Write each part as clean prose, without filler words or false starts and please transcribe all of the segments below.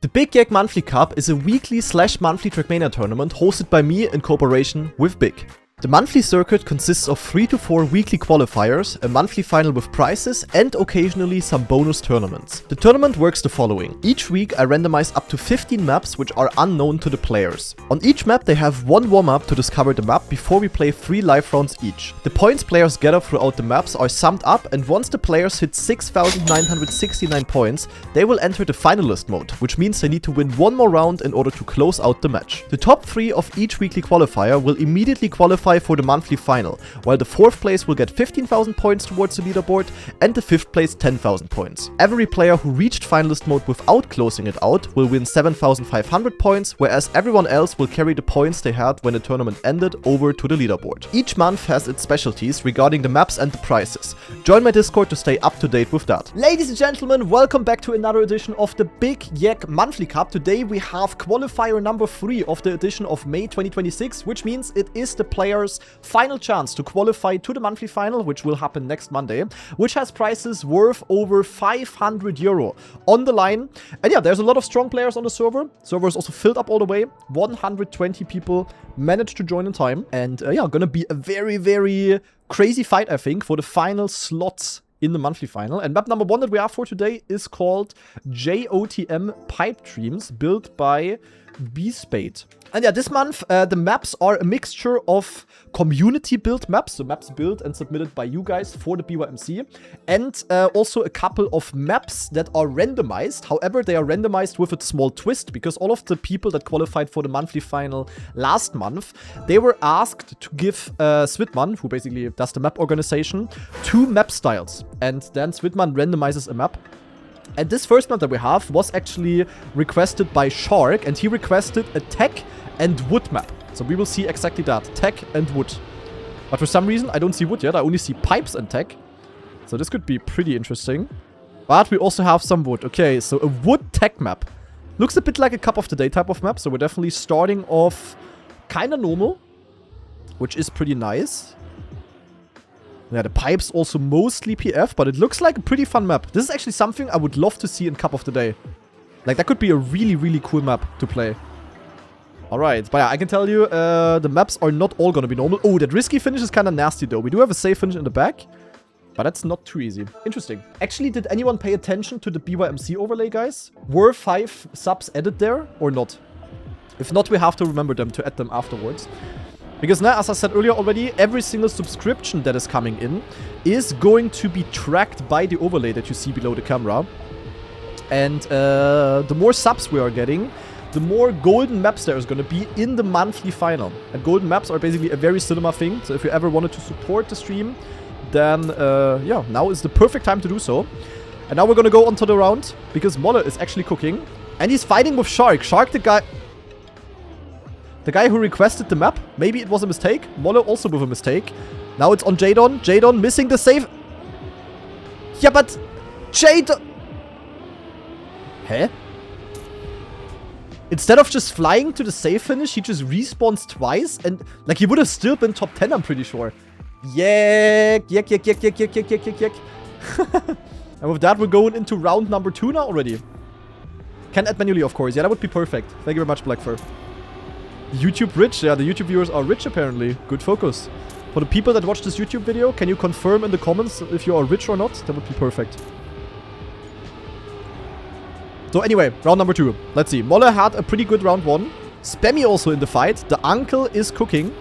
The BIG YEK Monthly Cup is a weekly/monthly Trackmania tournament hosted by me in cooperation with BIG. The monthly circuit consists of 3 to 4 weekly qualifiers, a monthly final with prizes, and occasionally some bonus tournaments. The tournament works the following. Each week I randomize up to 15 maps which are unknown to the players. On each map they have one warm-up to discover the map before we play 3 live rounds each. The points players gather throughout the maps are summed up, and once the players hit 6,969 points, they will enter the finalist mode, which means they need to win one more round in order to close out the match. The top 3 of each weekly qualifier will immediately qualify for the monthly final, while the 4th place will get 15,000 points towards the leaderboard and the 5th place 10,000 points. Every player who reached finalist mode without closing it out will win 7,500 points, whereas everyone else will carry the points they had when the tournament ended over to the leaderboard. Each month has its specialties regarding the maps and the prizes. Join my Discord to stay up to date with that. Ladies and gentlemen, welcome back to another edition of the BIG YEK Monthly Cup. Today we have qualifier number 3 of the edition of May 2026, which means it is the players' final chance to qualify to the monthly final, which will happen next Monday, which has prizes worth over 500 euro on the line. And yeah, there's a lot of strong players on the server. Server is also filled up all the way. 120 people managed to join in time. And yeah, gonna be a very, very crazy fight, I think, for the final slots in the monthly final. And map number 1 that we have for today is called JOTM Pipe Dreams, built by B-Spade. And yeah, this month the maps are a mixture of community built maps, so maps built and submitted by you guys for the BYMC, and also a couple of maps that are randomized. However, they are randomized with a small twist, because all of the people that qualified for the monthly final last month, they were asked to give Switman, who basically does the map organization, 2 map styles, and then Switman randomizes a map. And this first map that we have was actually requested by Shark, and he requested a tech and wood map. So we will see exactly that, tech and wood. But for some reason, I don't see wood yet. I only see pipes and tech. So this could be pretty interesting. But we also have some wood. Okay, so a wood tech map. Looks a bit like a Cup of the Day type of map. So we're definitely starting off kind of normal, which is pretty nice. Yeah, the pipes also mostly PF, but it looks like a pretty fun map. This is actually something I would love to see in Cup of the Day. Like, that could be a really, really cool map to play. Alright, but yeah, I can tell you, the maps are not all gonna be normal. Oh, that risky finish is kind of nasty, though. We do have a safe finish in the back, but that's not too easy. Interesting. Actually, did anyone pay attention to the BYMC overlay, guys? Were 5 subs added there or not? If not, we have to remember them to add them afterwards. Because now, as I said earlier already, every single subscription that is coming in is going to be tracked by the overlay that you see below the camera. And the more subs we are getting, the more golden maps there is going to be in the monthly final. And golden maps are basically a very cinema thing. So if you ever wanted to support the stream, then yeah, now is the perfect time to do so. And now we're going to go on to the round, because Molle is actually cooking. And he's fighting with Shark. Shark, the guy who requested the map. Maybe it was a mistake. Molle also with a mistake. Now it's on Jadon. Jadon missing the save. Yeah, but Jadon... Hä? Instead of just flying to the save finish, he just respawns twice. And, like, he would have still been top 10, I'm pretty sure. Yek. Yek, yek, yek, yek, yek, yek, yek, yek, yek. And with that, we're going into round number 2 now already. Can add manually, of course. Yeah, that would be perfect. Thank you very much, Blackfur. YouTube rich? Yeah, the YouTube viewers are rich apparently. Good focus. For the people that watch this YouTube video, can you confirm in the comments if you are rich or not? That would be perfect. So anyway, round number 2. Let's see. Molle had a pretty good round 1. Spammy also in the fight. The uncle is cooking.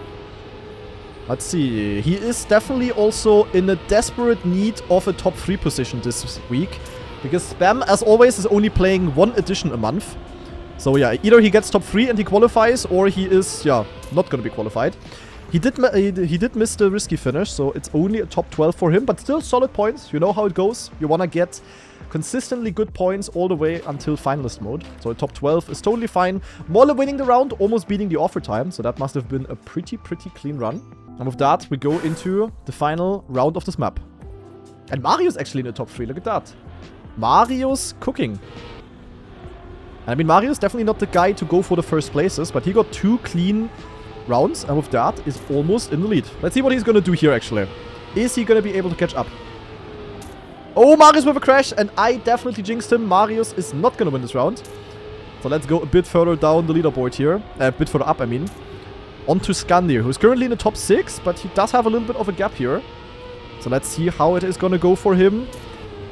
Let's see. He is definitely also in a desperate need of a top 3 position this week. Because Spam, as always, is only playing 1 edition a month. So yeah, either he gets top 3 and he qualifies, or he is, yeah, not gonna be qualified. He did miss the risky finish, so it's only a top 12 for him, but still solid points. You know how it goes. You wanna get consistently good points all the way until finalist mode. So a top 12 is totally fine. Molle winning the round, almost beating the offer time, so that must have been a pretty clean run. And with that, we go into the final round of this map. And Mario's actually in the top 3, look at that. Mario's cooking. I mean, Mario's definitely not the guy to go for the first places, but he got 2 clean rounds, and with that is almost in the lead. Let's see what he's gonna do here, actually. Is he gonna be able to catch up? Oh, Marius with a crash, and I definitely jinxed him. Marius is not gonna win this round. So let's go a bit further down the leaderboard here. A bit further up, I mean. On to Skandir, who's currently in the top 6, but he does have a little bit of a gap here. So let's see how it is going to go for him.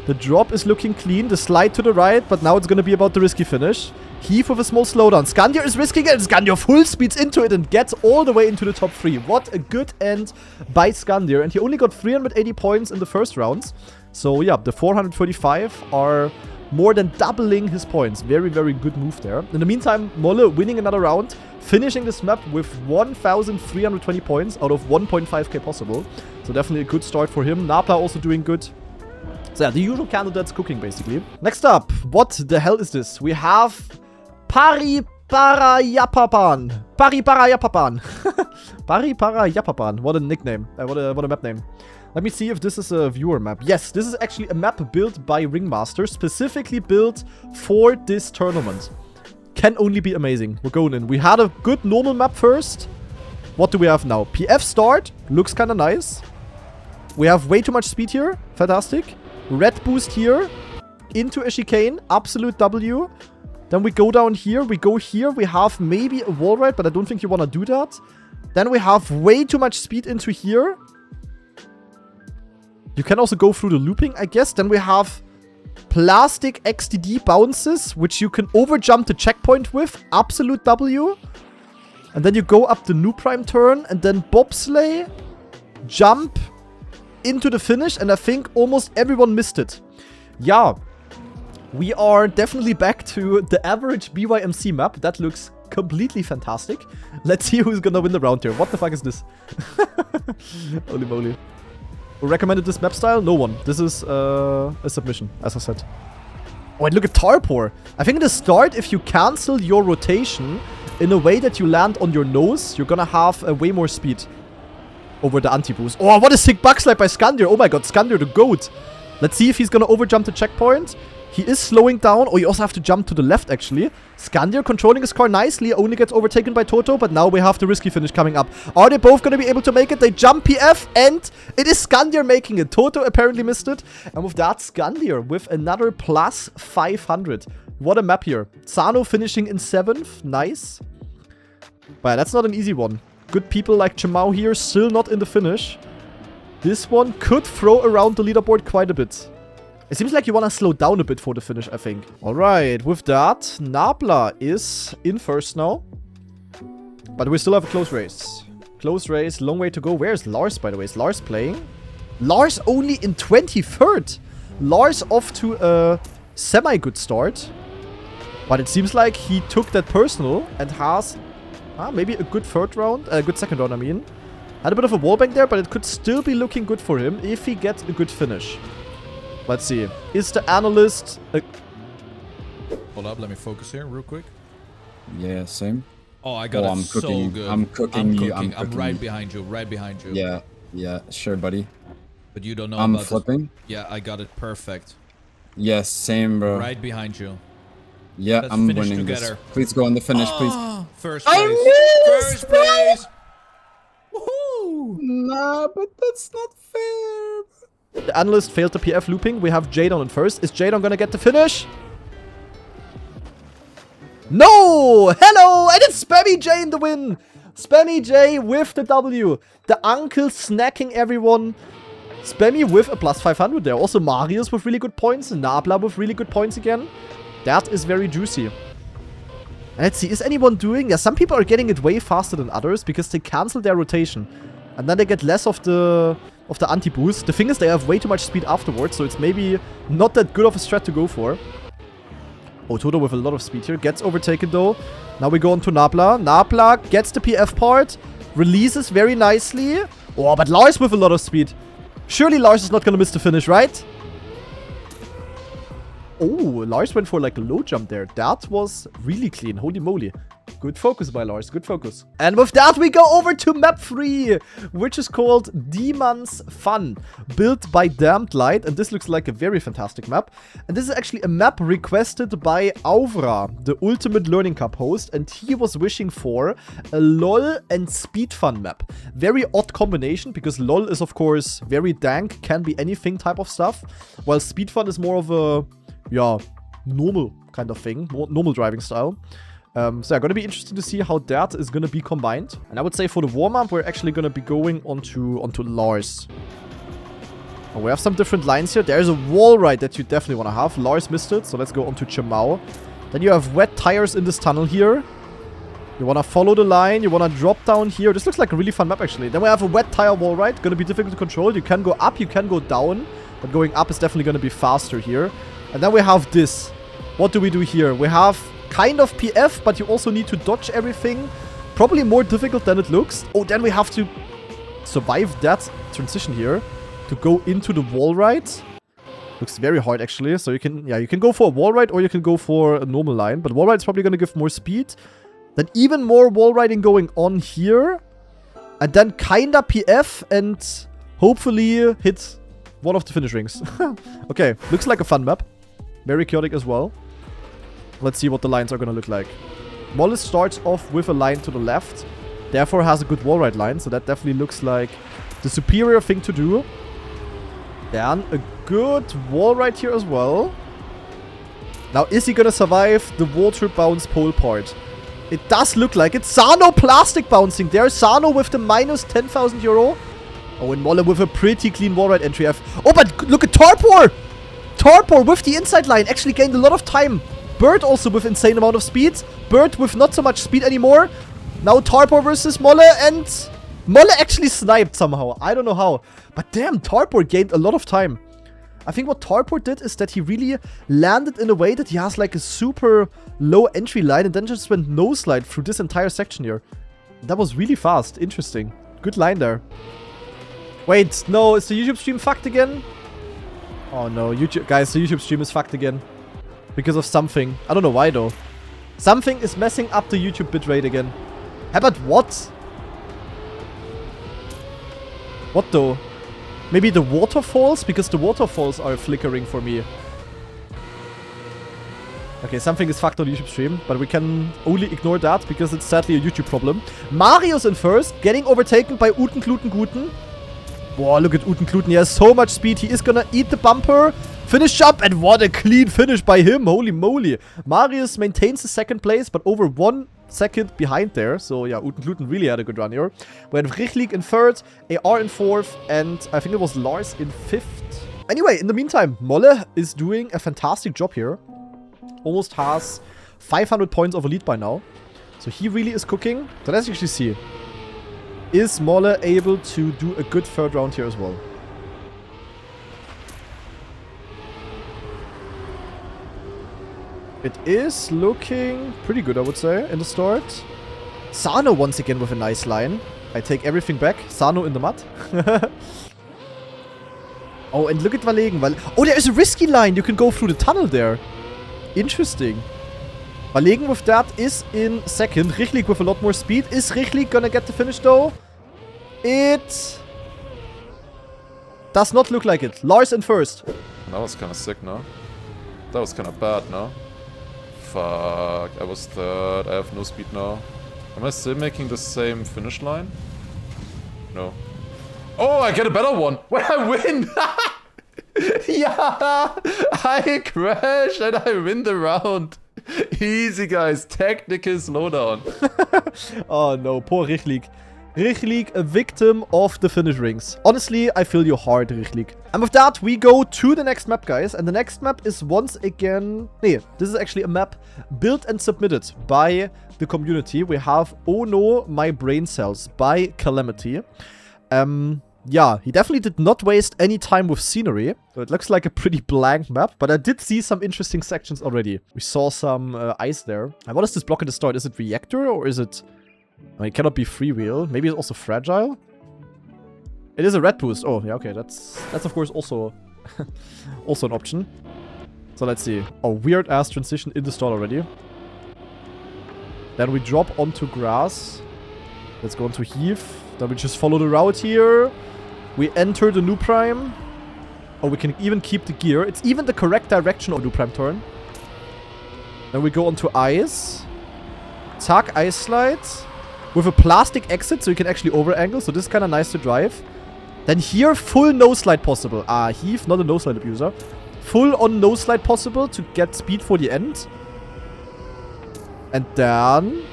The drop is looking clean. The slide to the right, but now it's going to be about the risky finish. Heave with a small slowdown. Skandir is risking it. Skandir full speeds into it and gets all the way into the top 3. What a good end by Skandir. And he only got 380 points in the first rounds. So yeah, the 435 are more than doubling his points. Very, very good move there. In the meantime, Molle winning another round, finishing this map with 1,320 points out of 1.5k possible. So definitely a good start for him. Napla also doing good. So yeah, the usual candidates cooking basically. Next up, what the hell is this? We have Pariparayapapan. Pariparayapapan. Pariparayapapan. What a nickname. What a map name. Let me see if this is a viewer map. Yes, this is actually a map built by Ringmaster, specifically built for this tournament. Can only be amazing. We're going in. We had a good normal map first. What do we have now? PF start. Looks kind of nice. We have way too much speed here. Fantastic. Red boost here. Into a chicane. Absolute W. Then we go down here. We go here. We have maybe a wall ride, but I don't think you want to do that. Then we have way too much speed into here. You can also go through the looping, I guess. Then we have plastic XDD bounces, which you can overjump the checkpoint with. Absolute W. And then you go up the new prime turn. And then bobsleigh. Jump into the finish. And I think almost everyone missed it. Yeah. We are definitely back to the average BYMC map. That looks completely fantastic. Let's see who's gonna win the round here. What the fuck is this? Holy moly. Who recommended this map style? No one. This is a submission, as I said. Oh, and look at Tarpor. I think at the start, if you cancel your rotation in a way that you land on your nose, you're gonna have way more speed over the anti-boost. Oh, what a sick backslide by Skandir. Oh my god, Skandir the GOAT. Let's see if he's gonna overjump the checkpoint. He is slowing down. Oh, you also have to jump to the left, actually. Skandir controlling his car nicely. Only gets overtaken by Toto, but now we have the risky finish coming up. Are they both going to be able to make it? They jump PF, and it is Skandir making it. Toto apparently missed it. And with that, Skandir with another plus 500. What a map here. Sano finishing in 7th. Nice. But yeah, that's not an easy one. Good people like Chamau here, still not in the finish. This one could throw around the leaderboard quite a bit. It seems like you want to slow down a bit for the finish, I think. Alright, with that, Nabla is in first now. But we still have a close race. Close race, long way to go. Where's Lars, by the way? Is Lars playing? Lars only in 23rd. Lars off to a semi-good start. But it seems like he took that personal and has maybe a good third round. A good second round, I mean. Had a bit of a wallbang there, but it could still be looking good for him if he gets a good finish. Let's see. Is the analyst... Hold up, let me focus here real quick. Yeah, same. Oh, I got it so good. I'm cooking you. I'm right behind you, right behind you. Yeah, sure, buddy. But you don't know I'm about flipping. This. Yeah, I got it perfect. Yes, same, bro. Right behind you. Yeah, Let's I'm finish winning together. this. Please go on the finish, please. First place. First place. Woohoo! Nah, but that's not fair. The analyst failed the PF looping. We have Jadon in first. Is Jadon gonna get the finish? No! Hello! And it's Spammy J in the win! Spammy J with the W. The uncle snacking everyone. Spammy with a plus 500 there. Also Marius with really good points. Nabla with really good points again. That is very juicy. And let's see, is anyone doing... Yeah, some people are getting it way faster than others because they cancel their rotation. And then they get less of the anti-boost. The thing is, they have way too much speed afterwards, so it's maybe not that good of a strat to go for. Oh, Toto with a lot of speed here. Gets overtaken, though. Now we go on to Nabla. Nabla gets the PF part. Releases very nicely. Oh, but Lars with a lot of speed. Surely Lars is not going to miss the finish, right? Oh, Lars went for like a low jump there. That was really clean. Holy moly. Good focus by Lars. Good focus. And with that, we go over to map 3, which is called Demon's Fun, built by Damned Light. And this looks like a very fantastic map. And this is actually a map requested by Auvra, the Ultimate Learning Cup host. And he was wishing for a LOL and Speed Fun map. Very odd combination, because LOL is, of course, very dank, can be anything type of stuff. While Speed Fun is more of a... yeah, normal kind of thing, more normal driving style. So yeah, gonna be interesting to see how that is gonna be combined. And I would say for the warm-up, we're actually gonna be going onto Lars. And we have some different lines here. There's a wall ride that you definitely want to have. Lars missed it, so let's go onto Chamao. Then you have wet tires in this tunnel here. You want to follow the line. You want to drop down here. This looks like a really fun map, actually. Then we have a wet tire wall ride. Gonna be difficult to control. You can go up, you can go down. But going up is definitely gonna be faster here. And then we have this. What do we do here? We have kind of PF, but you also need to dodge everything. Probably more difficult than it looks. Oh, then we have to survive that transition here to go into the wall ride. Looks very hard, actually. So you can go for a wall ride or you can go for a normal line. But wall ride is probably going to give more speed. Then even more wall riding going on here. And then kinda PF and hopefully hit one of the finish rings. Okay, looks like a fun map. Very chaotic as well. Let's see what the lines are going to look like. Molle starts off with a line to the left. Therefore has a good wall ride line. So that definitely looks like the superior thing to do. Then a good wall ride here as well. Now, is he going to survive the water bounce pole part? It does look like it. Sano plastic bouncing there. Sano with the minus 10,000 euro. Oh, and Molle with a pretty clean wall ride entry. Oh, but look at Torpor! Torpor with the inside line actually gained a lot of time. Bird also with insane amount of speed. Bird with not so much speed anymore. Now Torpor versus Molle, and Molle actually sniped somehow. I don't know how. But damn, Torpor gained a lot of time. I think what Torpor did is that he really landed in a way that he has like a super low entry line and then just went no slide through this entire section here. That was really fast. Interesting. Good line there. Wait, no, is the YouTube stream fucked again? Oh no, YouTube guys, the YouTube stream is fucked again. Because of something. I don't know why though. Something is messing up the YouTube bitrate again. How about what? What though? Maybe the waterfalls? Because the waterfalls are flickering for me. Okay, something is fucked on the YouTube stream, but we can only ignore that because it's sadly a YouTube problem. Mario's in first, getting overtaken by Uten Kluten Guten. Wow, look at Uten Kluten. He has so much speed. He is gonna eat the bumper. Finish up, and what a clean finish by him. Holy moly. Marius maintains the second place, but over 1 second behind there. So yeah, Uten Kluten really had a good run here. We had Vrichlik in third, AR in fourth, and I think it was Lars in fifth. Anyway, in the meantime, Molle is doing a fantastic job here. Almost has 500 points of a lead by now. So he really is cooking. So let's actually see. Is Molle able to do a good third round here as well? It is looking pretty good, I would say, in the start. Sano once again with a nice line. I take everything back. Sano in the mud. Oh, and look at Valegen. Oh, there is a risky line. You can go through the tunnel there. Interesting. Valegen with that is in second. Richlik with a lot more speed. Is Richlik gonna get the finish though? It does not look like it. Lars in first. That was kind of sick, no? That was kind of bad, no? Fuck, I was third. I have no speed now. Am I still making the same finish line? No. Oh, I get a better one! When I win! Yeah! I crash and I win the round! Easy, guys. Technical slowdown. Oh no, poor Richlik. Richlik, a victim of the finish rings. Honestly, I feel your heart, Richlik. And with that, we go to the next map, guys. And the next map is once again... Nee, this is actually a map built and submitted by the community. We have Oh No, My Brain Cells by Calamity. Yeah, he definitely did not waste any time with scenery. So it looks like a pretty blank map, but I did see some interesting sections already. We saw some ice there. And what is this block at the start? Is it reactor or is it... I mean, it cannot be freewheel. Maybe it's also fragile. It is a red boost. Oh, yeah, okay. That's of course also also an option. So let's see. Oh, weird ass transition in the stall already. Then we drop onto grass. Let's go into heave. Then we just follow the route here. We enter the new prime. Oh, we can even keep the gear. It's even the correct direction of new prime turn. Then we go onto ice. Tag ice slide. With a plastic exit, so you can actually over-angle. So this is kind of nice to drive. Then here, full no-slide possible. Ah, heave, not a no-slide abuser. full on no slide possible to get speed for the end. And then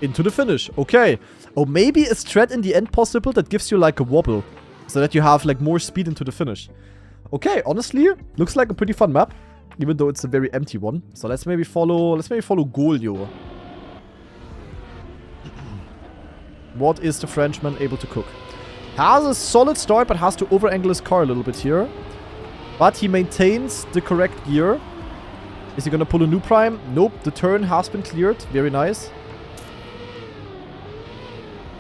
into the finish. Okay. Oh, maybe a strat in the end possible that gives you like a wobble. So that you have like more speed into the finish. Okay, honestly, looks like a pretty fun map. Even though it's a very empty one. So let's maybe follow Golio. What is the Frenchman able to cook? Has a solid start, but has to over-angle his car a little bit here. But he maintains the correct gear. Is he gonna pull a new prime? Nope, the turn has been cleared. Very nice.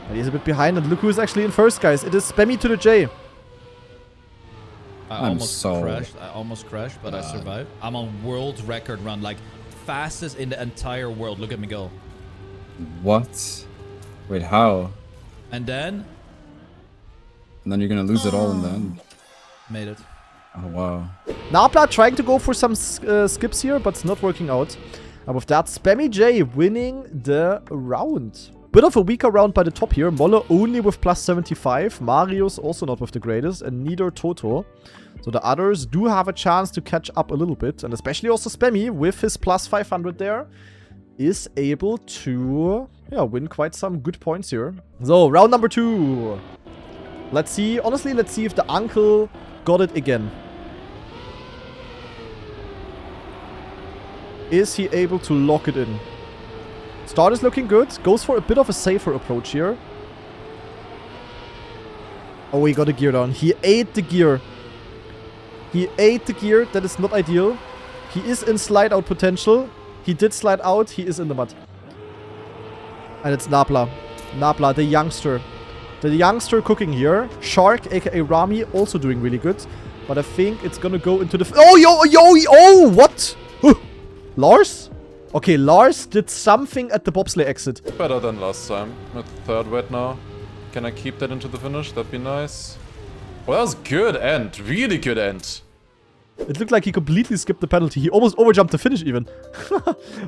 And he's a bit behind, and look who is actually in first, guys. It is Spammy to the J. I almost crashed, but I survived. I'm on world record run, like fastest in the entire world. Look at me go. What? Wait, how? And then you're gonna lose it all in the end. made it. Oh, wow. Napla trying to go for some skips here, but it's not working out. And with that, Spammy J winning the round. Bit of a weaker round by the top here. Molle only with plus 75. Marius also not with the greatest. And neither Toto. So the others do have a chance to catch up a little bit. And especially also Spammy with his plus 500 there is able to win quite some good points here. So round number 2. Let's see. Honestly, let's see if the uncle got it again. Is he able to lock it in? Start is looking good. Goes for a bit of a safer approach here. Oh, he got a gear down. He ate the gear. He ate the gear. That is not ideal. He is in slide out potential. He did slide out. He is in the mud. And it's Napla. Napla, the youngster. The youngster cooking here. Shark, aka Rami, also doing really good. But I think it's gonna go into the... Oh, what? Lars? Okay, Lars did something at the bobsleigh exit. Better than last time. With third wet now. Can I keep that into the finish? That'd be nice. Well, that was good end. Really good end. It looked like he completely skipped the penalty. He almost overjumped the finish even.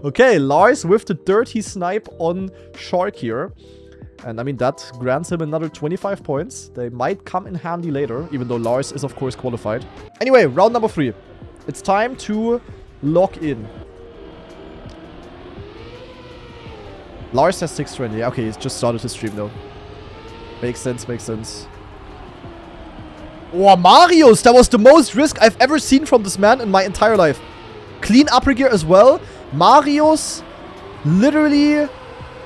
Okay, Lars with the dirty snipe on Shark here. And I mean, that grants him another 25 points. They might come in handy later, even though Lars is of course qualified. Anyway, round number 3. It's time to lock in. Lars has 620. Yeah, okay, he's just started his stream though. Makes sense, makes sense. Oh, Marius! That was the most risk I've ever seen from this man in my entire life. Clean upper gear as well. Marius, literally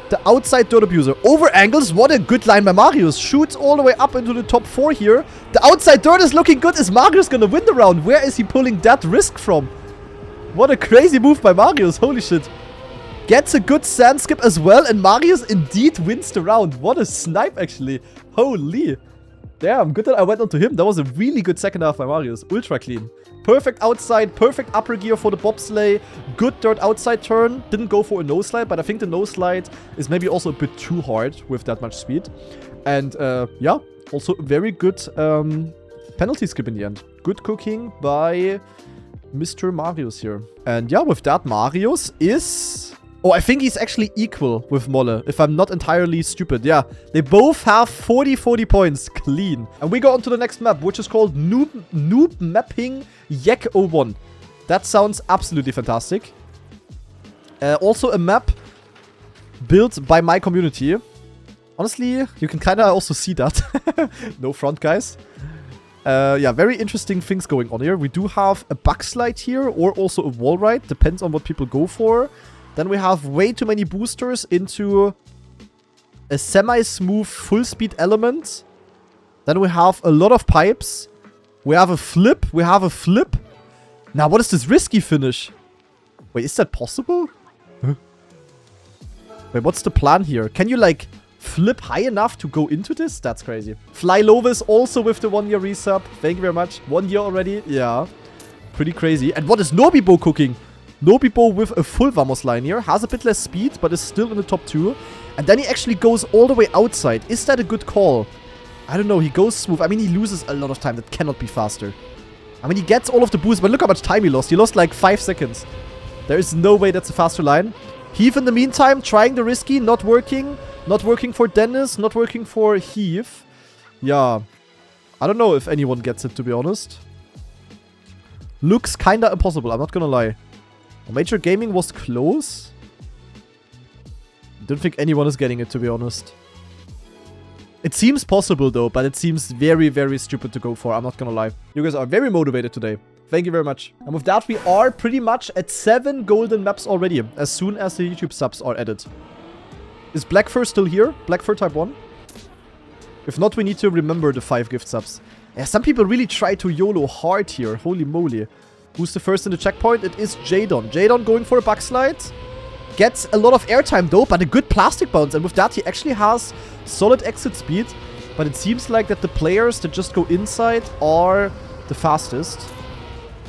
the outside dirt abuser. Over angles, what a good line by Marius. Shoots all the way up into the top 4 here. The outside dirt is looking good. Is Marius gonna win the round? Where is he pulling that risk from? What a crazy move by Marius. Holy shit. Gets a good sand skip as well, and Marius indeed wins the round. What a snipe, actually. Holy. Damn, good that I went on to him. That was a really good second half by Marius. Ultra clean. Perfect outside, perfect upper gear for the bobsleigh. Good dirt outside turn. Didn't go for a no slide, but I think the no slide is maybe also a bit too hard with that much speed. And yeah, also a very good penalty skip in the end. Good cooking by Mr. Marius here. And yeah, with that, Marius is... Oh, I think he's actually equal with Molle, if I'm not entirely stupid. Yeah, they both have 40 points. Clean. And we go on to the next map, which is called Noob Mapping Yek 01. That sounds absolutely fantastic. Also a map built by my community. Honestly, you can kind of also see that. No front, guys. Yeah, very interesting things going on here. We do have a backslide here, or also a wall ride. Depends on what people go for. Then we have way too many boosters into a semi-smooth full-speed element. Then we have a lot of pipes. We have a flip. Now, what is this risky finish? Wait, is that possible? Huh? Wait, what's the plan here? Can you, like, flip high enough to go into this? That's crazy. Fly Lovis also with the 1-year resub. Thank you very much. 1 year already. Yeah. Pretty crazy. And what is Nobibo cooking? Nobibo with a full Vamos line here. Has a bit less speed, but is still in the top 2. And then he actually goes all the way outside. Is that a good call? I don't know. He goes smooth. I mean, he loses a lot of time. That cannot be faster. I mean, he gets all of the boosts, but look how much time he lost. He lost like 5 seconds. There is no way that's a faster line. Heath in the meantime, trying the risky. Not working. Not working for Dennis. Not working for Heath. Yeah. I don't know if anyone gets it, to be honest. Looks kinda impossible, I'm not gonna lie. Major Gaming was close. Don't think anyone is getting it, to be honest. It seems possible though, but it seems very, very stupid to go for. I'm not gonna lie. You guys are very motivated today. Thank you very much. And with that, we are pretty much at 7 golden maps already, as soon as the YouTube subs are added. Is Blackfur still here? Blackfur type 1? If not, we need to remember the 5 gift subs. Yeah, some people really try to YOLO hard here. Holy moly. Who's the first in the checkpoint? It is Jadon. Jadon going for a backslide. Gets a lot of airtime though, but a good plastic bounce. And with that, he actually has solid exit speed. But it seems like that the players that just go inside are the fastest.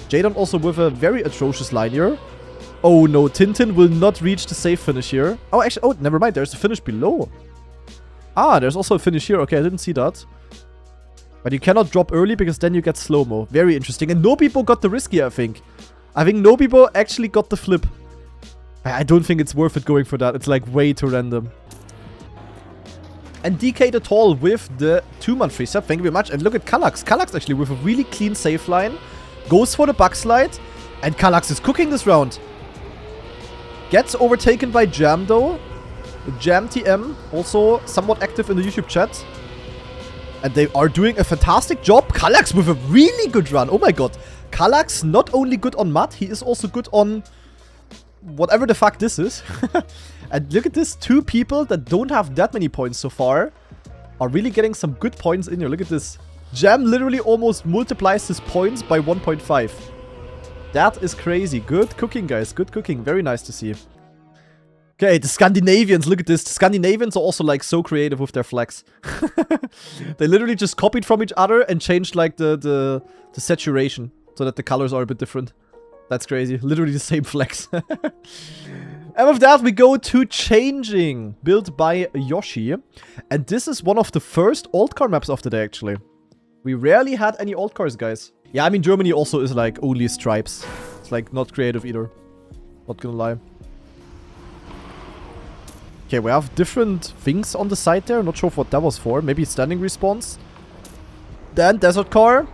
Jadon also with a very atrocious line here. Oh no, Tintin will not reach the safe finish here. Oh, actually, oh, never mind. There's a finish below. Ah, there's also a finish here. Okay, I didn't see that. But you cannot drop early because then you get slow-mo. Very interesting. And no people got the risky, I think. I think no people actually got the flip. I don't think it's worth it going for that. It's like way too random. And DK the Tall with the 2-month free sub. Thank you very much. And look at Kallax. Kallax actually with a really clean safe line. Goes for the backslide. And Kallax is cooking this round. Gets overtaken by Jam though. Jam TM also somewhat active in the YouTube chat. And they are doing a fantastic job. Kallax with a really good run. Oh my god. Kallax not only good on mud, he is also good on whatever the fuck this is. And look at this. 2 people that don't have that many points so far are really getting some good points in here. Look at this. Jam literally almost multiplies his points by 1.5. That is crazy. Good cooking, guys. Good cooking. Very nice to see. Okay, the Scandinavians. Look at this. The Scandinavians are also like so creative with their flags. They literally just copied from each other and changed like the saturation so that the colors are a bit different. That's crazy. Literally the same flags. And with that, we go to Changing, built by Yoshi. And this is one of the first old car maps of the day, actually. We rarely had any old cars, guys. Yeah, I mean, Germany also is like only stripes. It's like not creative either. Not gonna lie. Okay, we have different things on the side there. Not sure what that was for. Maybe standing response. Then desert car.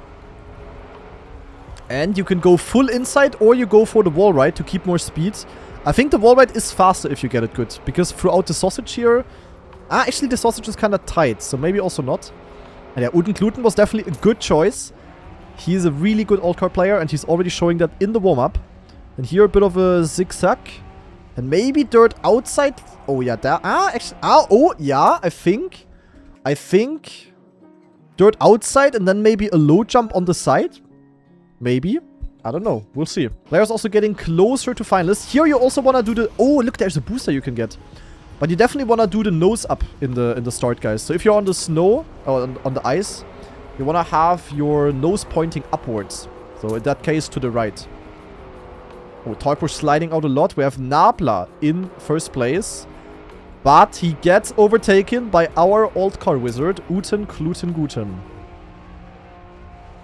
And you can go full inside or you go for the wall ride to keep more speed. I think the wall ride is faster if you get it good. Because throughout the sausage here... Ah, actually the sausage is kind of tight. So maybe also not. And yeah, Uten Kluten was definitely a good choice. He's a really good old car player. And he's already showing that in the warm-up. And here a bit of a zigzag. And maybe dirt outside. Oh yeah, there. Ah, actually. Ah, oh yeah, I think. Dirt outside and then maybe a low jump on the side. Maybe. I don't know. We'll see. Players also getting closer to finalists. Here you also want to do the... Oh, look, there's a booster you can get. But you definitely want to do the nose up in the start, guys. So if you're on the snow, or on the ice, you want to have your nose pointing upwards. So in that case, to the right. Oh, Torpor sliding out a lot. We have Nabla in first place. But he gets overtaken by our old car wizard, Uten Kluten Guten.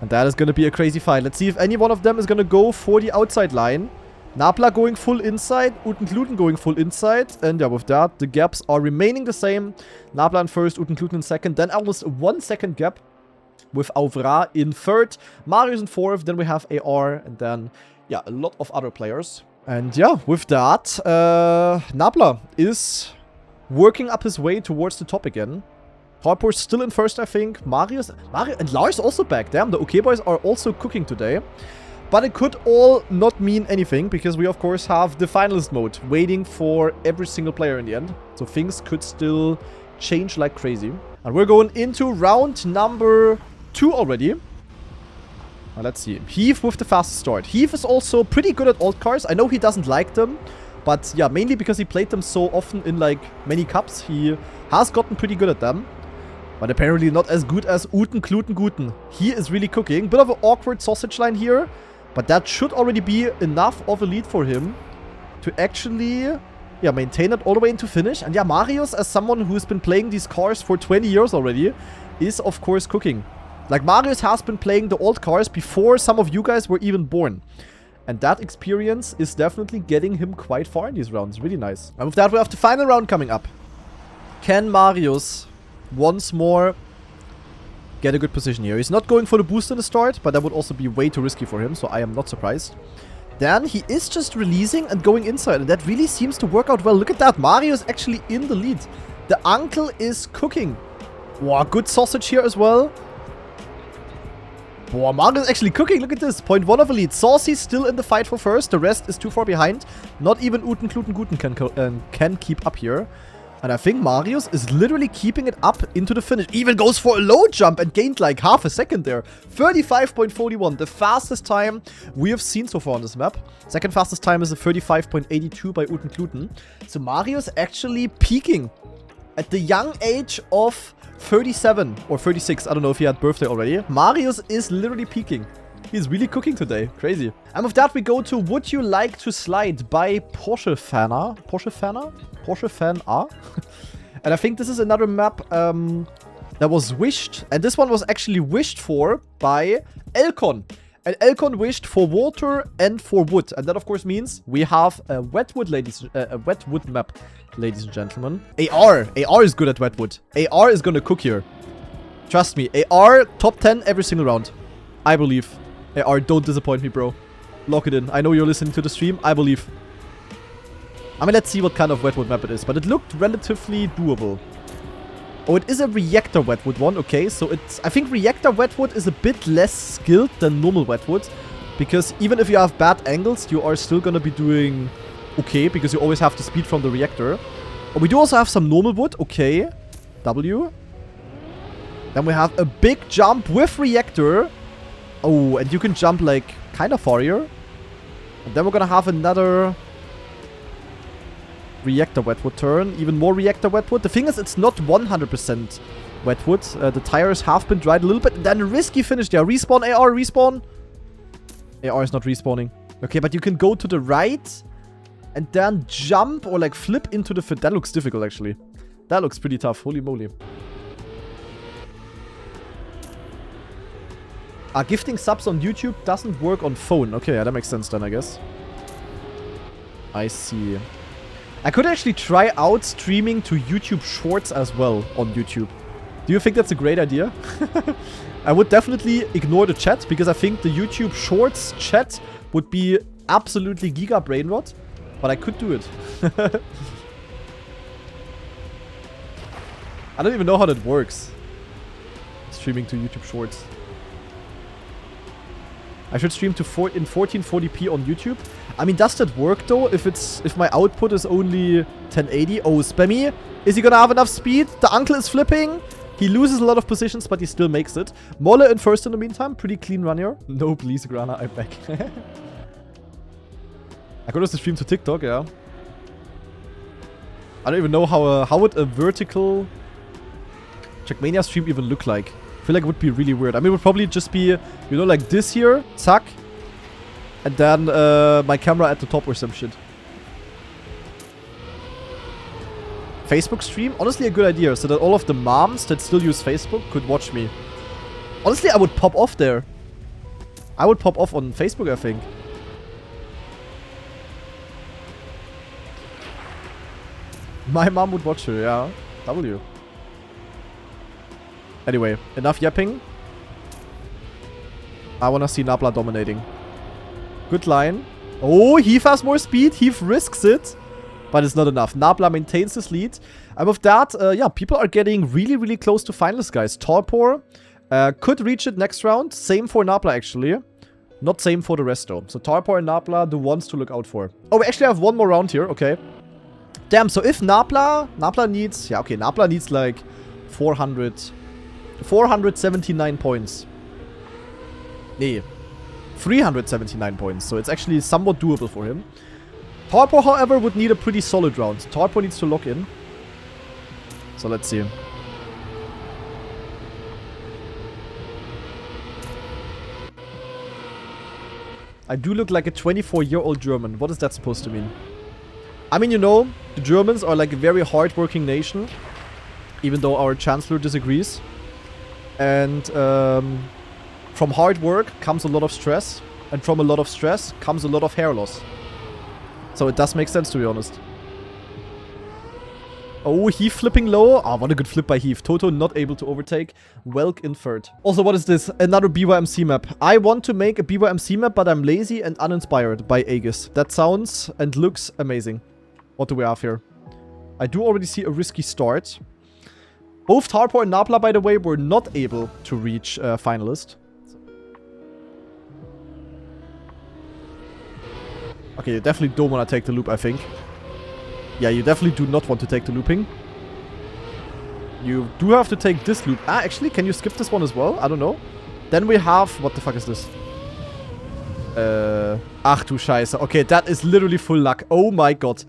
And that is going to be a crazy fight. Let's see if any one of them is going to go for the outside line. Nabla going full inside. Uten Kluten going full inside. And yeah, with that, the gaps are remaining the same. Nabla in first, Uten Kluten in second. Then almost a 1 second gap with Auvra in third. Marius in fourth. Then we have AR. And then, yeah, a lot of other players. And yeah, with that, Nabla is working up his way towards the top again. Torpor still in first, I think. Mario and Lars also back. Damn, the OK boys are also cooking today. But it could all not mean anything, because we, of course, have the finalist mode waiting for every single player in the end. So things could still change like crazy. And we're going into round number 2 already. Now, let's see. Heath with the fastest start. Heath is also pretty good at old cars. I know he doesn't like them. But yeah, mainly because he played them so often in like many cups. He has gotten pretty good at them. But apparently not as good as Uten Kluten Guten. He is really cooking. Bit of an awkward sausage line here. But that should already be enough of a lead for him to actually, yeah, maintain it all the way into finish. And yeah, Marius, as someone who's been playing these cars for 20 years already, is of course cooking. Like, Marius has been playing the old cars before some of you guys were even born. And that experience is definitely getting him quite far in these rounds. Really nice. And with that, we have the final round coming up. Can Marius once more get a good position here. He's not going for the boost in the start, but that would also be way too risky for him, so I am not surprised. Then he is just releasing and going inside, and that really seems to work out well. Look at that. Mario is actually in the lead. The uncle is cooking. Wow, good sausage here as well. Wow, Mario is actually cooking. Look at this. 0.1 of a lead. Saucy's still in the fight for first. The rest is too far behind. Not even Uten, Kluten, Guten can keep up here. And I think Marius is literally keeping it up into the finish. Even goes for a low jump and gained like half a second there. 35.41, the fastest time we have seen so far on this map. Second fastest time is a 35.82 by Uten Kluten. So Marius actually peaking at the young age of 37 or 36. I don't know if he had birthday already. Marius is literally peaking. He's really cooking today. Crazy. And with that, we go to Would You Like to Slide by Porsche Fanner. Porsche Fanner? Porsche Fan A. And I think this is another map that was wished. And this one was actually wished for by Elcon. And Elcon wished for water and for wood. And that, of course, means we have a wetwood, a wetwood map, ladies and gentlemen. AR is good at wetwood. AR is gonna cook here. Trust me. AR top 10 every single round. I believe. AR, don't disappoint me, bro. Lock it in. I know you're listening to the stream. I believe. I mean, let's see what kind of wetwood map it is. But it looked relatively doable. Oh, it is a reactor wetwood one. Okay, so it's... I think reactor wetwood is a bit less skilled than normal wetwood. Because even if you have bad angles, you are still gonna be doing okay. Because you always have the speed from the reactor. Oh, we do also have some normal wood. Okay. W. Then we have a big jump with reactor. Oh, and you can jump like kind of far here. And then we're gonna have another reactor wetwood turn. Even more reactor wetwood. The thing is, it's not 100% wetwood. The tires have been dried a little bit. Then a risky finish there. Respawn, AR, respawn. AR is not respawning. Okay, but you can go to the right and then jump or like flip into the fit. That looks difficult, actually. That looks pretty tough. Holy moly. Gifting subs on YouTube doesn't work on phone. Okay, yeah, that makes sense then, I guess. I see. I could actually try out streaming to YouTube Shorts as well on YouTube. Do you think that's a great idea? I would definitely ignore the chat, because I think the YouTube Shorts chat would be absolutely giga brain rot. But I could do it. I don't even know how that works. Streaming to YouTube Shorts. I should stream to in 1440p on YouTube. I mean, does that work though? If my output is only 1080? Oh, Spammy. Is he gonna have enough speed? The uncle is flipping. He loses a lot of positions, but he still makes it. Molle in first in the meantime. Pretty clean run here. No, please, Grana, I beg. I could also stream to TikTok, yeah. I don't even know how would a vertical Trackmania stream even look like. I feel like it would be really weird. I mean, it would probably just be, you know, like this here, zack, and then my camera at the top or some shit. Facebook stream? Honestly, a good idea, so that all of the moms that still use Facebook could watch me. Honestly, I would pop off there. I would pop off on Facebook, I think. My mom would watch her, yeah. W. Anyway, enough yapping. I wanna see Nabla dominating. Good line. Oh, Heath has more speed. Heath risks it. But it's not enough. Nabla maintains his lead. And with that, yeah, people are getting really, really close to finalists, guys. Torpor could reach it next round. Same for Nabla, actually. Not same for the rest, though. So Torpor and Nabla, the ones to look out for. Oh, we actually have one more round here. Okay. Damn, so if Nabla needs... Yeah, okay, Nabla needs like 479 points. Nee. 379 points. So it's actually somewhat doable for him. Torpor, however, would need a pretty solid round. Torpor needs to lock in. So let's see. I do look like a 24-year-old German. What is that supposed to mean? I mean, you know, the Germans are like a very hard-working nation. Even though our chancellor disagrees. And from hard work comes a lot of stress. And from a lot of stress comes a lot of hair loss. So it does make sense, to be honest. Oh, Heath flipping low. Ah, what a good flip by Heath. Toto not able to overtake. Welk in third. Also, what is this? Another BYMC map. I want to make a BYMC map, but I'm lazy and uninspired by Aegis. That sounds and looks amazing. What do we have here? I do already see a risky start. Both Tarpor and Napla, by the way, were not able to reach finalist. Okay, you definitely don't want to take the loop, I think. Yeah, you definitely do not want to take the looping. You do have to take this loop. Ah, actually, can you skip this one as well? I don't know. Then we have... What the fuck is this? Ach du Scheiße. Okay, that is literally full luck. Oh my god.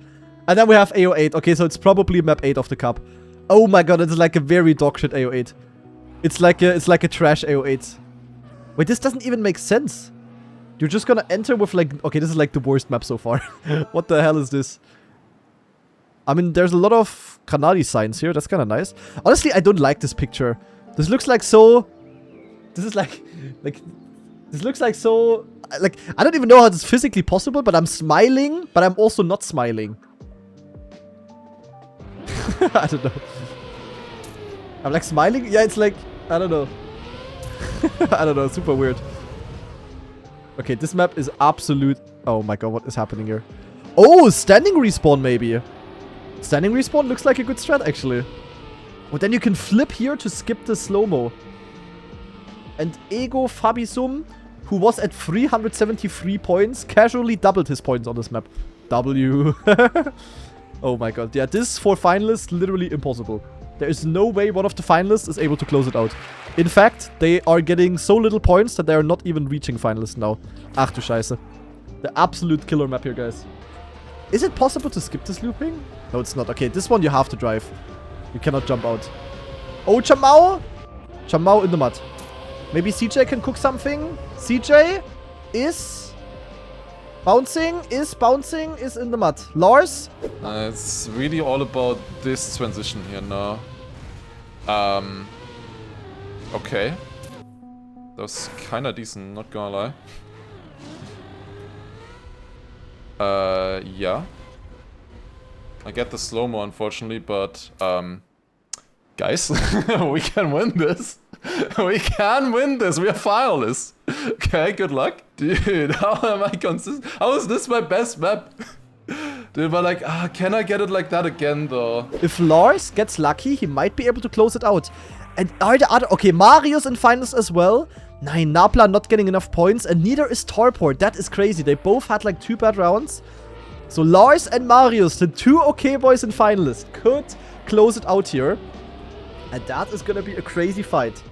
And then we have AO8. Okay, so it's probably map 8 of the cup. Oh my god, it's like a very dogshit AO8. It's like a trash AO8. Wait, this doesn't even make sense. You're just gonna enter with like... Okay, this is like the worst map so far. What the hell is this? I mean, there's a lot of Kanadi signs here. That's kind of nice. Honestly, I don't like this picture. This looks like so... This is like... This looks like so... Like, I don't even know how this is physically possible, but I'm smiling, but I'm also not smiling. I don't know. I'm like smiling? Yeah, it's like... I don't know. I don't know. Super weird. Okay, this map is absolute... Oh my god, what is happening here? Oh, standing respawn maybe. Standing respawn looks like a good strat, actually. But then you can flip here to skip the slow-mo. And Ego Fabisum, who was at 373 points, casually doubled his points on this map. W. Oh my god. Yeah, this for finalists, literally impossible. There is no way one of the finalists is able to close it out. In fact, they are getting so little points that they are not even reaching finalists now. Ach du Scheiße. The absolute killer map here, guys. Is it possible to skip this looping? No, it's not. Okay, this one you have to drive. You cannot jump out. Oh, Chamao! Chamao in the mud. Maybe CJ can cook something? CJ is... Bouncing, is in the mud. Lars? It's really all about this transition here now. Okay. That was kinda decent, not gonna lie. Yeah. I get the slow-mo, unfortunately, but, guys, we can win this. We can win this. We are finalists. Okay, good luck. Dude, how am I consistent? How is this my best map? Dude, but like, can I get it like that again, though? If Lars gets lucky, he might be able to close it out. And are the other... Okay, Marius in finals as well. Nein, Napla not getting enough points, and neither is Torpor. That is crazy. They both had like 2 bad rounds. So Lars and Marius, the 2 okay boys in finalists, could close it out here. And that is gonna be a crazy fight.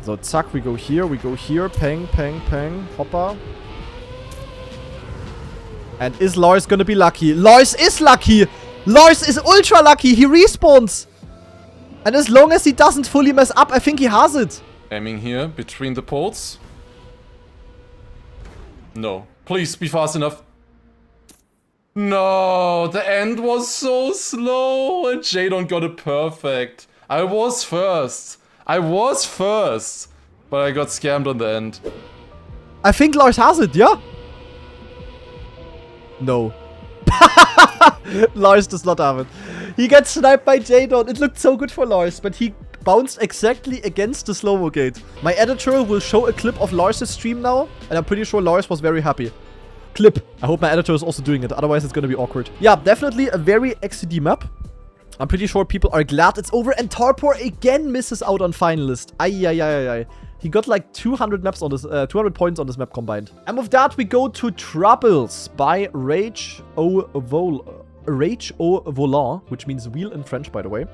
So, zack, we go here, peng, peng, peng, hopper. And is Lars gonna be lucky? Lars is lucky! Lars is ultra lucky! He respawns! And as long as he doesn't fully mess up, I think he has it. Aiming here, between the poles. No. Please, be fast enough. No, the end was so slow, and Jadon got it perfect. I was first, but I got scammed on the end. I think Lars has it, yeah? No. Lars does not have it. He gets sniped by Jadon. It looked so good for Lars, but he bounced exactly against the slow-mo gate. My editor will show a clip of Lars' stream now, and I'm pretty sure Lars was very happy. Clip. I hope my editor is also doing it, otherwise it's gonna be awkward. Yeah, definitely a very XCD map. I'm pretty sure people are glad it's over, and Tarpor again misses out on finalist. Ay. He got like 200 maps on this, 200 points on this map combined. And with that, we go to Troubles by Rage au Volant, which means wheel in French, by the way.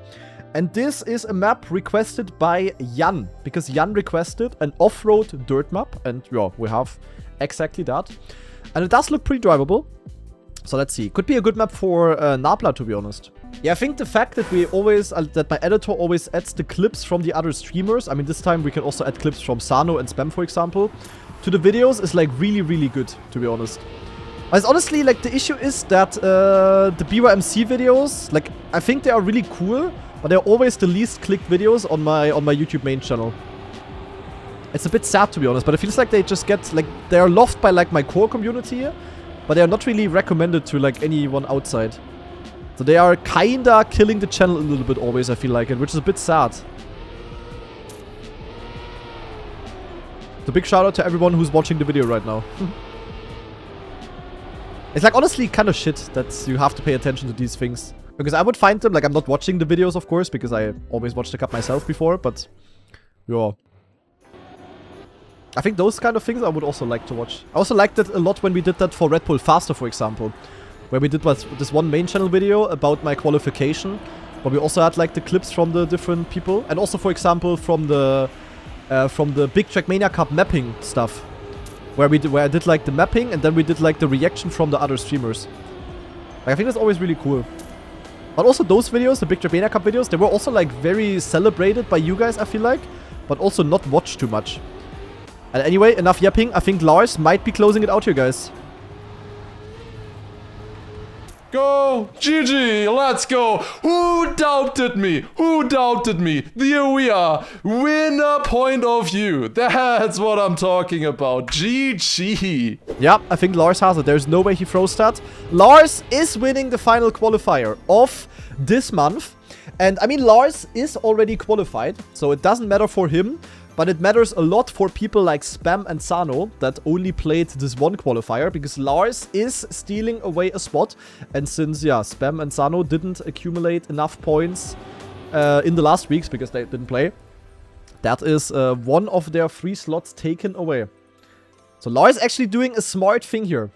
And this is a map requested by Jan, because Jan requested an off-road dirt map, and yeah, we have exactly that. And it does look pretty drivable. So let's see. Could be a good map for Napla, to be honest. Yeah, I think the fact that we always, that my editor always adds the clips from the other streamers, I mean, this time we can also add clips from Sano and Spam, for example, to the videos is like really good, to be honest. As honestly, like, the issue is that the BYMC videos, like, I think they are really cool, but they're always the least clicked videos on my YouTube main channel. It's a bit sad, to be honest, but it feels like they just get, like, they are loved by, like, my core community, but they are not really recommended to, like, anyone outside. So they are kinda killing the channel a little bit always, I feel like it, which is a bit sad. So big shout out to everyone who's watching the video right now. It's like honestly kind of shit that you have to pay attention to these things. Because I would find them, like I'm not watching the videos of course, because I always watched the cup myself before, but yeah. I think those kind of things I would also like to watch. I also liked it a lot when we did that for Red Bull Faster, for example. Where we did this one main channel video about my qualification. But we also had like the clips from the different people. And also, for example, from the BIG Trackmania Cup mapping stuff. Where I did like the mapping and then we did like the reaction from the other streamers. Like, I think that's always really cool. But also those videos, the BIG Trackmania Cup videos, they were also like very celebrated by you guys, I feel like. But also not watched too much. And anyway, enough yapping. I think Lars might be closing it out here, guys. Go! GG! Let's go! Who doubted me? Who doubted me? Here we are. Winner point of view. That's what I'm talking about. GG! Yeah, I think Lars has it. There's no way he throws that. Lars is winning the final qualifier of this month. And I mean, Lars is already qualified, so it doesn't matter for him. But it matters a lot for people like Spam and Sano that only played this one qualifier, because Lars is stealing away a spot. And since, yeah, Spam and Sano didn't accumulate enough points in the last weeks because they didn't play, that is one of their 3 slots taken away. So Lars actually doing a smart thing here,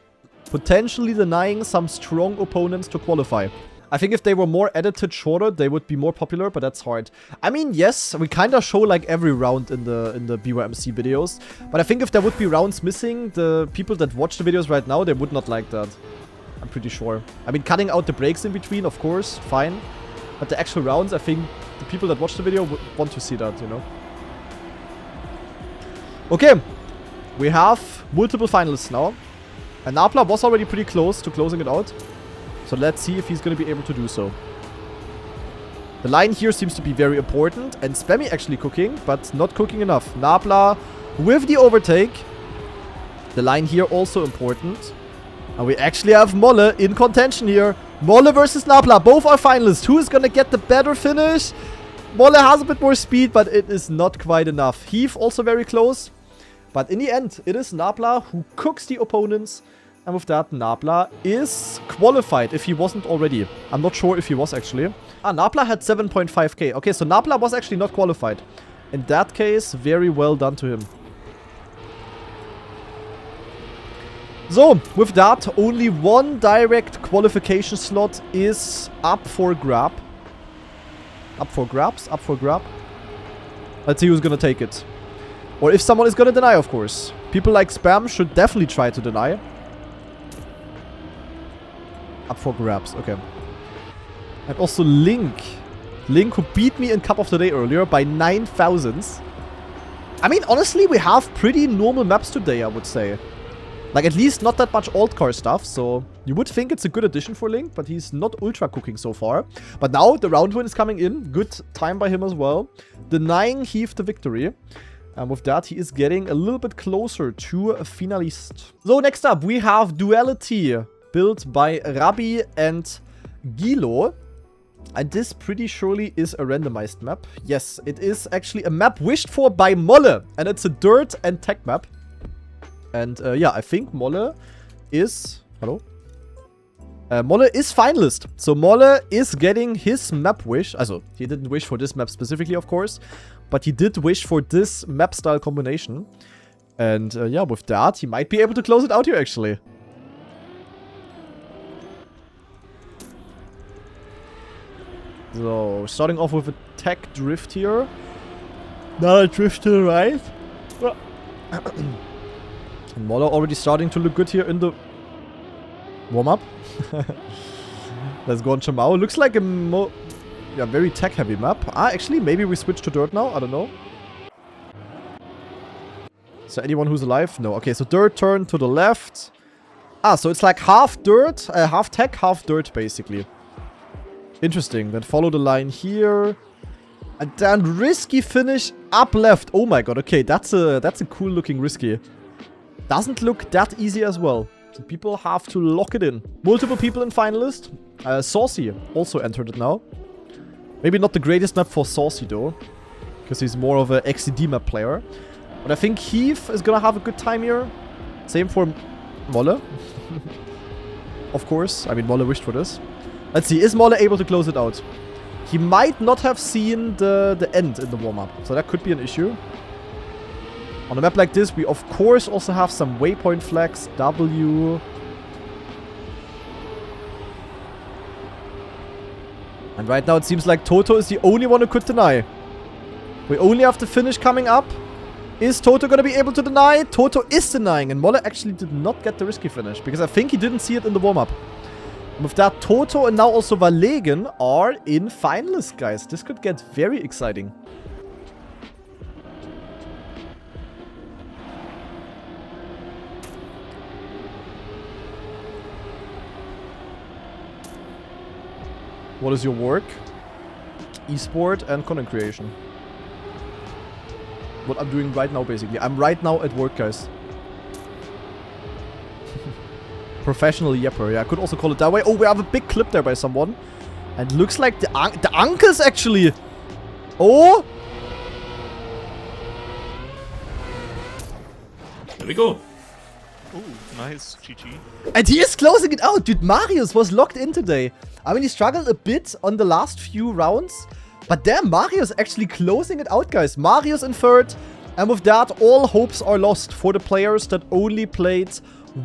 potentially denying some strong opponents to qualify. I think if they were more edited shorter, they would be more popular, but that's hard. I mean, yes, we kind of show like every round in the BYMC videos, but I think if there would be rounds missing, the people that watch the videos right now, they would not like that. I'm pretty sure. I mean, cutting out the breaks in between, of course, fine. But the actual rounds, I think the people that watch the video would want to see that, you know? Okay, we have multiple finalists now. And Napla was already pretty close to closing it out. So let's see if he's going to be able to do so. The line here seems to be very important. And Spammy actually cooking, but not cooking enough. Napla with the overtake. The line here also important. And we actually have Molle in contention here. Molle versus Napla. Both are finalists. Who is going to get the better finish? Molle has a bit more speed, but it is not quite enough. Heath also very close. But in the end, it is Napla who cooks the opponents. And with that, Napla is qualified if he wasn't already. I'm not sure if he was actually. Ah, Napla had 7.5k. Okay, so Napla was actually not qualified. In that case, very well done to him. So, with that, only one direct qualification slot is up for grab. Up for grabs? Up for grab? Let's see who's gonna take it. Or if someone is gonna deny, of course. People like Spam should definitely try to deny. Up for grabs, okay. And also Link. Link, who beat me in Cup of the Day earlier by 9,000s. I mean, honestly, we have pretty normal maps today, I would say. Like, at least not that much alt car stuff, so you would think it's a good addition for Link, but he's not ultra cooking so far. But now the round win is coming in. Good time by him as well. Denying Heath the victory. And with that, he is getting a little bit closer to a finalist. So next up, we have Duality, built by Rabbi and Gilo. And this pretty surely is a randomized map. Yes, it is actually a map wished for by Molle. And it's a dirt and tech map. And yeah, I think Molle is... Hello? Molle is finalist. So Molle is getting his map wish. Also, he didn't wish for this map specifically, of course. But he did wish for this map style combination. And yeah, with that, he might be able to close it out here, actually. So, starting off with a tech drift here. Another drift to the right. And Molle already starting to look good here in the warm-up. Let's go on Chamao. Looks like a very tech-heavy map. Ah, actually, maybe we switch to dirt now. I don't know. Is there anyone who's alive? No. Okay, so dirt turn to the left. Ah, so it's like half dirt, half tech, half dirt, basically. Interesting. Then follow the line here. And then risky finish up left. Oh my god, okay, that's a cool looking risky. Doesn't look that easy as well. So people have to lock it in. Multiple people in finalist. Saucy also entered it now. Maybe not the greatest map for Saucy though, because he's more of a XCD map player. But I think Heath is gonna have a good time here. Same for Molle. Of course. I mean, Molle wished for this. Let's see, is Molle able to close it out? He might not have seen the end in the warm-up, so that could be an issue. On a map like this, we of course also have some waypoint flags, W. And right now it seems like Toto is the only one who could deny. We only have the finish coming up. Is Toto gonna be able to deny? Toto is denying, and Molle actually did not get the risky finish, because I think he didn't see it in the warm-up. And with that, Toto and now also Valegen are in finalists, guys. This could get very exciting. What is your work? Esport and content creation. What I'm doing right now, basically. I'm right now at work, guys. Professional yapper. Yeah, I could also call it that way. Oh, we have a big clip there by someone. And looks like the uncles, actually. Oh! There we go. Oh, nice. GG. And he is closing it out. Dude, Marius was locked in today. I mean, he struggled a bit on the last few rounds. But damn, Marius actually closing it out, guys. Marius in third. And with that, all hopes are lost for the players that only played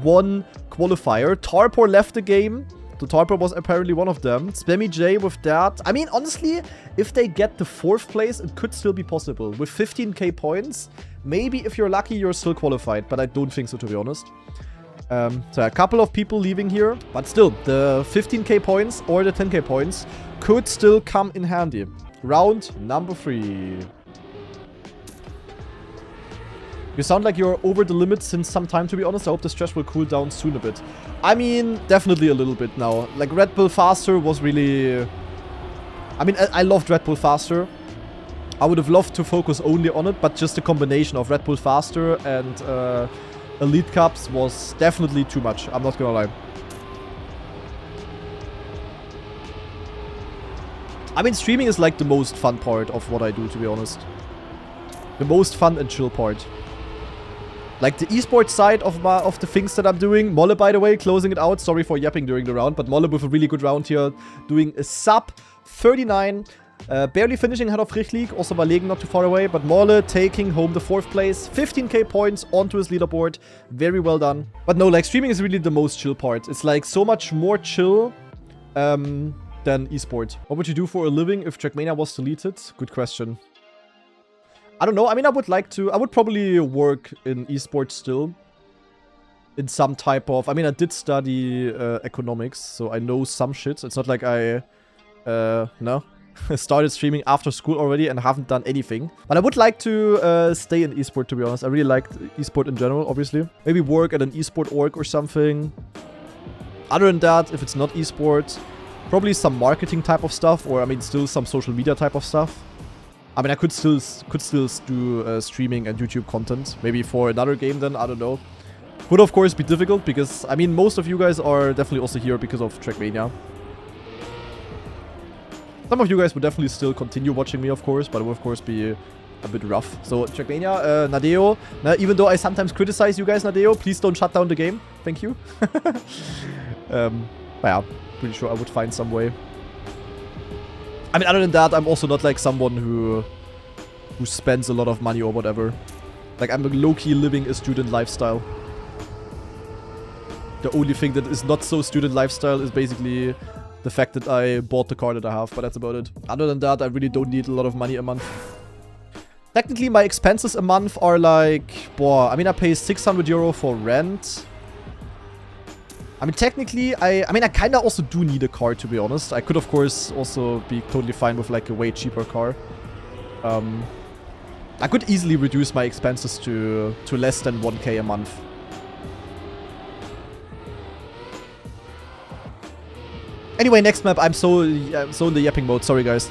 one qualifier. Tarpor left the game. So Tarpor was apparently one of them. Spammy J with that. I mean, honestly, if they get the 4th place, it could still be possible. With 15k points, maybe if you're lucky, you're still qualified. But I don't think so, to be honest. So a couple of people leaving here. But still, the 15k points or the 10k points could still come in handy. Round number 3. You sound like you're over the limit since some time, to be honest. I hope the stress will cool down soon a bit. I mean, definitely a little bit now. Like, Red Bull Faster was really... I mean, I loved Red Bull Faster. I would have loved to focus only on it, but just the combination of Red Bull Faster and Elite Cups was definitely too much. I'm not gonna lie. I mean, streaming is like the most fun part of what I do, to be honest. The most fun and chill part. Like the esports side of the things that I'm doing. Molle, by the way, closing it out. Sorry for yapping during the round, but Molle with a really good round here. Doing a sub 39. Barely finishing ahead of Frichlik. Also Valegen not too far away. But Molle taking home the 4th place. 15k points onto his leaderboard. Very well done. But no, like streaming is really the most chill part. It's like so much more chill than esports. What would you do for a living if Trackmania was deleted? Good question. I don't know. I mean, I would probably work in esports still. In some type of... I mean, I did study economics, so I know some shit. It's not like I... no. started streaming after school already and haven't done anything. But I would like to stay in esport, to be honest. I really liked esport in general, obviously. Maybe work at an esport org or something. Other than that, if it's not esport, probably some marketing type of stuff. Or, I mean, still some social media type of stuff. I mean, I could still do streaming and YouTube content. Maybe for another game then, I don't know. Would of course be difficult because, I mean, most of you guys are definitely also here because of Trackmania. Some of you guys would definitely still continue watching me, of course, but it would of course be a bit rough. So, Trackmania, Nadeo, even though I sometimes criticize you guys, Nadeo, please don't shut down the game. Thank you. Yeah, pretty sure I would find some way. I mean, other than that, I'm also not like someone who spends a lot of money or whatever. Like, I'm low-key living a student lifestyle. The only thing that is not so student lifestyle is basically the fact that I bought the car that I have, but that's about it. Other than that, I really don't need a lot of money a month. Technically, my expenses a month are like... Boah, I mean, I pay 600 euro for rent. I mean, technically, I kind of also do need a car, to be honest. I could, of course, also be totally fine with, like, a way cheaper car. I could easily reduce my expenses to less than 1k a month. Anyway, next map. I'm so in the yapping mode. Sorry, guys.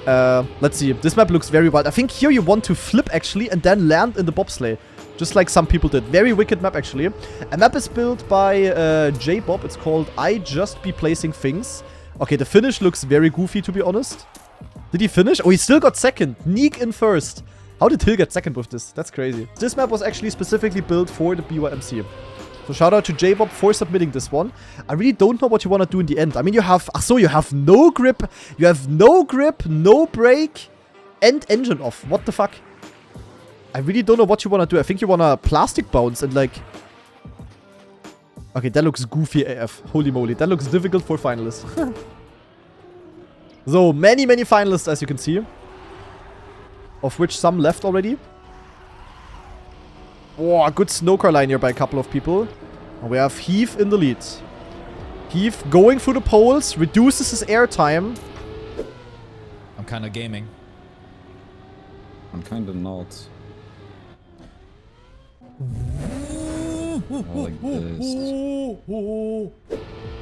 Let's see. This map looks very wild. I think here you want to flip, actually, and then land in the bobsleigh. Just like some people did. Very wicked map, actually. A map is built by J-Bob. It's called I Just Be Placing Things. Okay, the finish looks very goofy, to be honest. Did he finish? Oh, he still got second. Neek in first. How did Hill get second with this? That's crazy. This map was actually specifically built for the BYMC. So shout out to J-Bob for submitting this one. I really don't know what you want to do in the end. I mean, you have... So you have no grip. You have no grip, no brake, and engine off. What the fuck? I really don't know what you want to do. I think you want to plastic bounce and like... Okay, that looks goofy AF. Holy moly. That looks difficult for finalists. So, many finalists, as you can see. Of which some left already. Oh, good snow car line here by a couple of people. And we have Heath in the lead. Heath going through the poles, reduces his air time. I'm kind of gaming. I'm kind of not. Like this.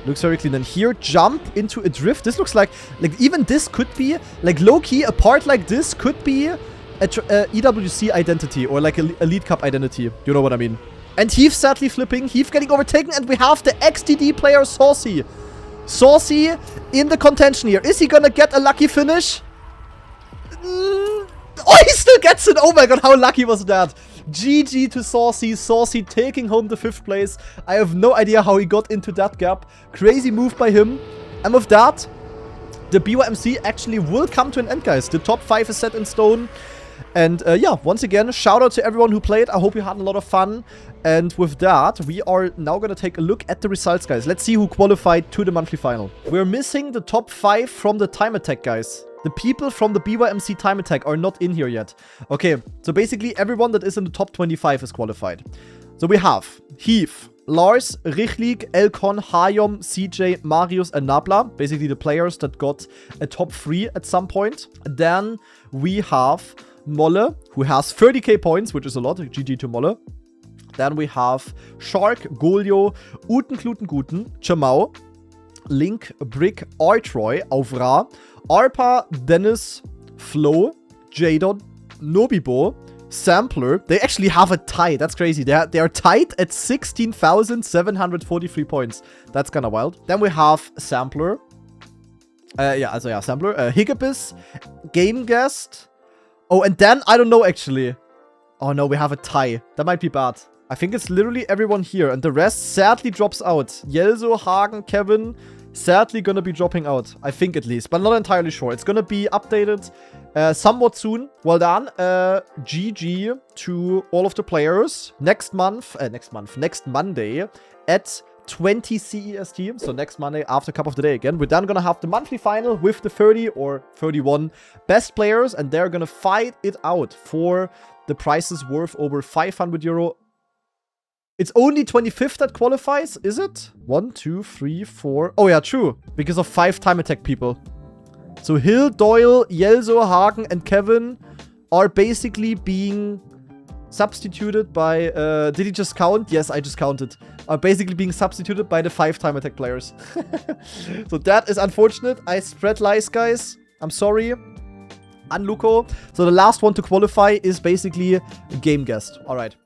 Looks very clean. And here, jump into a drift. This looks like even this could be, like low-key, a part like this could be a EWC identity or like a Elite Cup identity. You know what I mean? And Heath sadly flipping. Heath getting overtaken. And we have the XTD player, Saucy. Saucy in the contention here. Is he gonna get a lucky finish? Oh, he still gets it. Oh my god, how lucky was that? GG to Saucy. Saucy taking home the 5th place. I have no idea how he got into that gap. Crazy move by him. And with that, the BYMC actually will come to an end, guys. The top 5 is set in stone. And yeah, once again, shout out to everyone who played. I hope you had a lot of fun. And with that, we are now going to take a look at the results, guys. Let's see who qualified to the monthly final. We're missing the top 5 from the time attack, guys. The people from the BYMC time attack are not in here yet. Okay, so basically everyone that is in the top 25 is qualified. So we have Heath, Lars, Richlig, Elkon, Hayom, CJ, Marius, and Nabla. Basically the players that got a top 3 at some point. Then we have Molle, who has 30k points, which is a lot. GG to Molle. Then we have Shark, Golio, Uten Kluten Guten, Chamau, Link, Brick, Artroy, Aufra, Arpa, Dennis, Flo, Jadon, Nobibo, Sampler. They actually have a tie. That's crazy. They are tied at 16,743 points. That's kind of wild. Then we have Sampler. Sampler. Higgabis, Game Guest. Oh, and then, I don't know actually. Oh no, we have a tie. That might be bad. I think it's literally everyone here. And the rest sadly drops out. Yelzo, Hagen, Kevin, sadly gonna be dropping out. I think at least, but not entirely sure. It's gonna be updated somewhat soon. Well done. GG to all of the players. Next Monday at 20 CEST. So next Monday after Cup of the Day again. We're then gonna have the monthly final with the 30 or 31 best players. And they're gonna fight it out for the prizes worth over 500 euro. It's only 25th that qualifies, is it? 1, 2, 3, 4. Oh yeah, true. Because of 5 time attack people. So Hill, Doyle, Yelzo, Hagen, and Kevin are basically being substituted by... did he just count? Yes, I just counted. Are basically being substituted by the 5 time attack players. So that is unfortunate. I spread lies, guys. I'm sorry. Unluco. So the last one to qualify is basically a game guest. Alright.